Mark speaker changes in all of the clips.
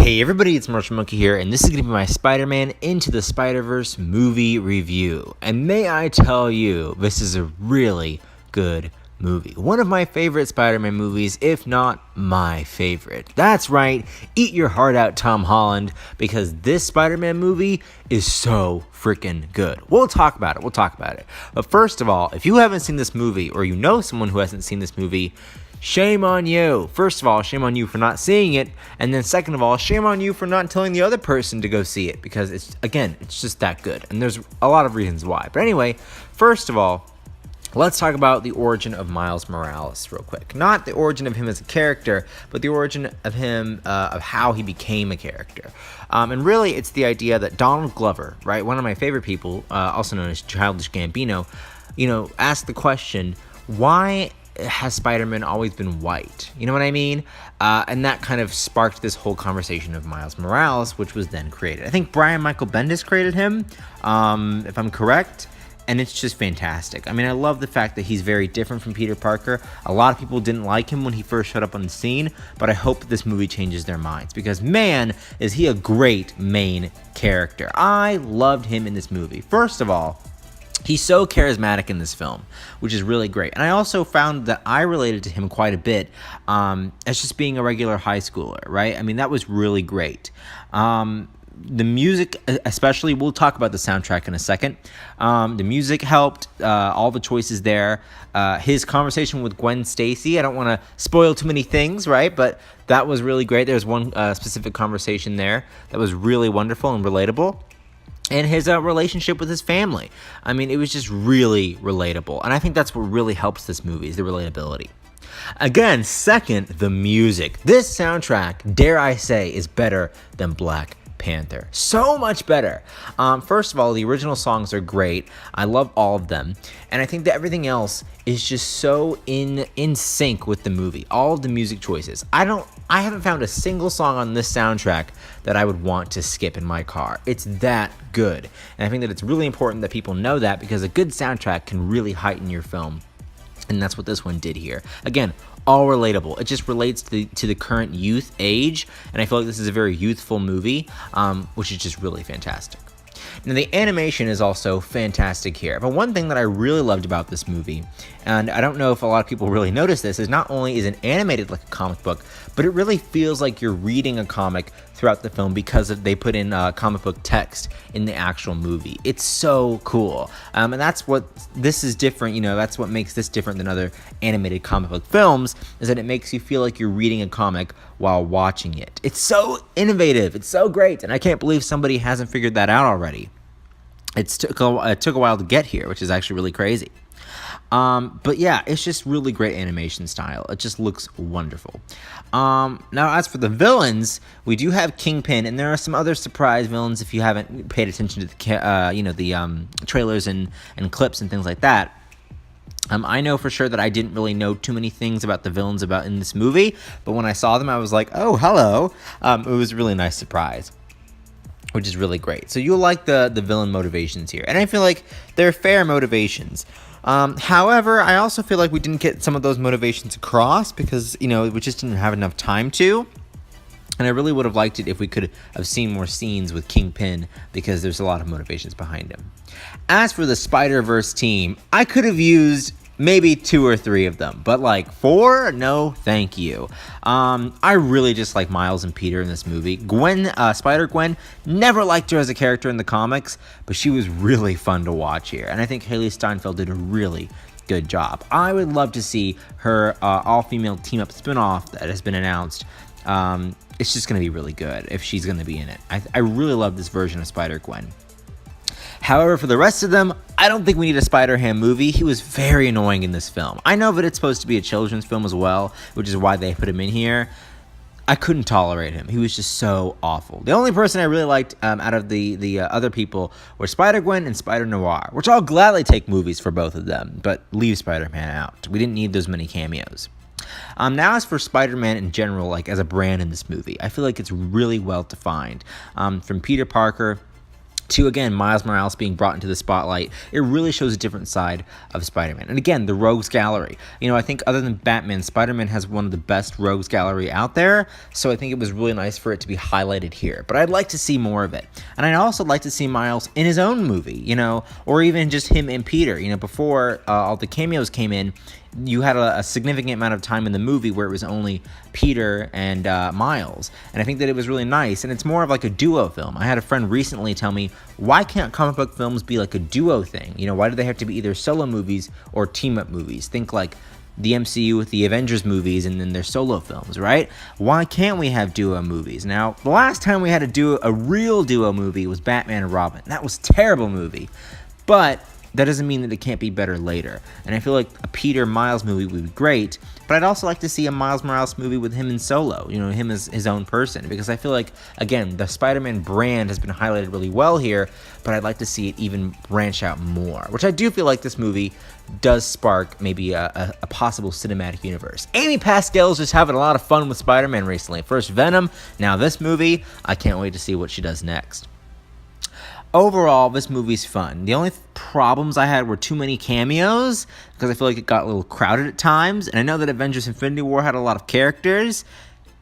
Speaker 1: Hey everybody, it's Marshall Monkey here, and this is going to be my Spider-Man Into the Spider-Verse movie review. And may I tell you, this is a really good movie. One of my favorite Spider-Man movies, if not my favorite. That's right, eat your heart out, Tom Holland, because this Spider-Man movie is so freaking good. We'll talk about it. But first of all, if you haven't seen this movie, or you know someone who hasn't seen this movie, shame on you. First of all, shame on you for not seeing it. And then second of all, shame on you for not telling the other person to go see it. Because it's just that good. And there's a lot of reasons why. But anyway, first of all, let's talk about the origin of Miles Morales real quick. Not the origin of him as a character, but the origin of him, of how he became a character. And really, it's the idea that Donald Glover, right, one of my favorite people, also known as Childish Gambino, asked the question, why has Spider-Man always been white? You know what I mean? And that kind of sparked this whole conversation of Miles Morales, which was then created. I think Brian Michael Bendis created him, if I'm correct. And it's just fantastic. I mean, I love the fact that he's very different from Peter Parker. A lot of people didn't like him when he first showed up on the scene, but I hope that this movie changes their minds because, man, is he a great main character. I loved him in this movie. First of all, he's so charismatic in this film, which is really great. And I also found that I related to him quite a bit as just being a regular high schooler, right? I mean, that was really great. The music, especially, we'll talk about the soundtrack in a second. The music helped, all the choices there. His conversation with Gwen Stacy, I don't want to spoil too many things, right? But that was really great. There's one specific conversation there that was really wonderful and relatable. And his relationship with his family. I mean, it was just really relatable. And I think that's what really helps this movie, is the relatability. Again, second, the music. This soundtrack, dare I say, is better than Black Panther. So much better. First of all, the original songs are great. I love all of them. And I think that everything else is just so in sync with the movie. All of the music choices. I haven't found a single song on this soundtrack that I would want to skip in my car. It's that good. And I think that it's really important that people know that because a good soundtrack can really heighten your film. And that's what this one did here. Again, all relatable. It just relates to the current youth age, and I feel like this is a very youthful movie, which is just really fantastic. Now, the animation is also fantastic here, but one thing that I really loved about this movie, and I don't know if a lot of people really notice this, is not only is it animated like a comic book, but it really feels like you're reading a comic throughout the film because they put in comic book text in the actual movie. It's so cool, and that's what this is different. That's what makes this different than other animated comic book films, is that it makes you feel like you're reading a comic while watching it. It's so innovative. It's so great, and I can't believe somebody hasn't figured that out already. It took a while to get here, which is actually really crazy. But yeah, it's just really great animation style. It just looks wonderful. Now, as for the villains, we do have Kingpin, and there are some other surprise villains if you haven't paid attention to the trailers and clips and things like that. I know for sure that I didn't really know too many things about the villains in this movie, but when I saw them, I was like, oh, hello. It was a really nice surprise, which is really great. So you'll like the villain motivations here. And I feel like they're fair motivations. However, I also feel like we didn't get some of those motivations across because, we just didn't have enough time to. And I really would have liked it if we could have seen more scenes with Kingpin because there's a lot of motivations behind him. As for the Spider-Verse team, I could have used maybe 2 or 3 of them, but like 4, no thank you. I really just like Miles and Peter in this movie. Spider-Gwen, never liked her as a character in the comics, but she was really fun to watch here, and I think Haley Steinfeld did a really good job. I would love to see her all-female team-up spinoff that has been announced. It's just going to be really good if she's going to be in it. I really love this version of Spider-Gwen. However, for the rest of them, I don't think we need a Spider-Ham movie. He was very annoying in this film. I know that it's supposed to be a children's film as well, which is why they put him in here. I couldn't tolerate him. He was just so awful. The only person I really liked out of the other people were Spider-Gwen and Spider-Noir, which I'll gladly take movies for both of them, but leave Spider-Man out. We didn't need those many cameos. Now, as for Spider-Man in general, like as a brand in this movie, I feel like it's really well defined. From Peter Parker to, again, Miles Morales being brought into the spotlight, it really shows a different side of Spider-Man. And again, the Rogues Gallery. You know, I think other than Batman, Spider-Man has one of the best Rogues Gallery out there, so I think it was really nice for it to be highlighted here. But I'd like to see more of it. And I'd also like to see Miles in his own movie, you know, or even just him and Peter. You know, before all the cameos came in, you had a significant amount of time in the movie where it was only Peter and Miles. And I think that it was really nice, and it's more of like a duo film. I had a friend recently tell me, why can't comic book films be like a duo thing? You know, why do they have to be either solo movies or team-up movies? Think like the MCU with the Avengers movies and then their solo films, right? Why can't we have duo movies? Now, the last time we had a real duo movie was Batman and Robin. That was a terrible movie. But that doesn't mean that it can't be better later. And I feel like a Peter Miles movie would be great, but I'd also like to see a Miles Morales movie with him in Solo, you know, him as his own person, because I feel like, again, the Spider-Man brand has been highlighted really well here, but I'd like to see it even branch out more, which I do feel like this movie does spark maybe a possible cinematic universe. Amy Pascal's just having a lot of fun with Spider-Man recently. First Venom, now this movie. I can't wait to see what she does next. Overall, this movie's fun. The only problems I had were too many cameos, because I feel like it got a little crowded at times, and I know that Avengers Infinity War had a lot of characters,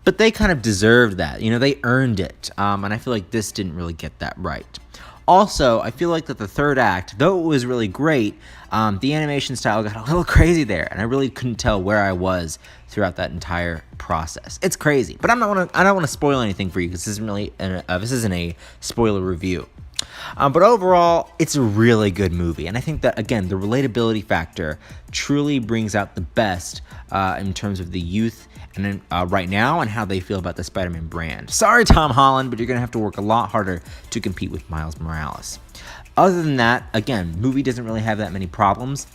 Speaker 1: but they kind of deserved that. You know, they earned it, and I feel like this didn't really get that right. Also, I feel like that the third act, though it was really great, the animation style got a little crazy there, and I really couldn't tell where I was throughout that entire process. It's crazy, but I don't want to spoil anything for you, because this isn't a spoiler review. But overall, it's a really good movie, and I think that, again, the relatability factor truly brings out the best in terms of the youth and right now and how they feel about the Spider-Man brand. Sorry, Tom Holland, but you're going to have to work a lot harder to compete with Miles Morales. Other than that, again, movie doesn't really have that many problems,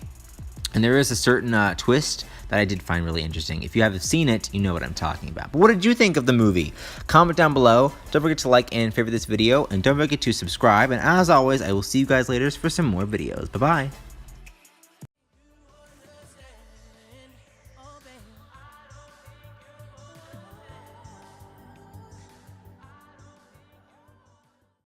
Speaker 1: and there is a certain twist that I did find really interesting. If you haven't seen it, you know what I'm talking about. But what did you think of the movie? Comment down below. Don't forget to like and favorite this video, and don't forget to subscribe. And as always, I will see you guys later for some more videos. Bye-bye.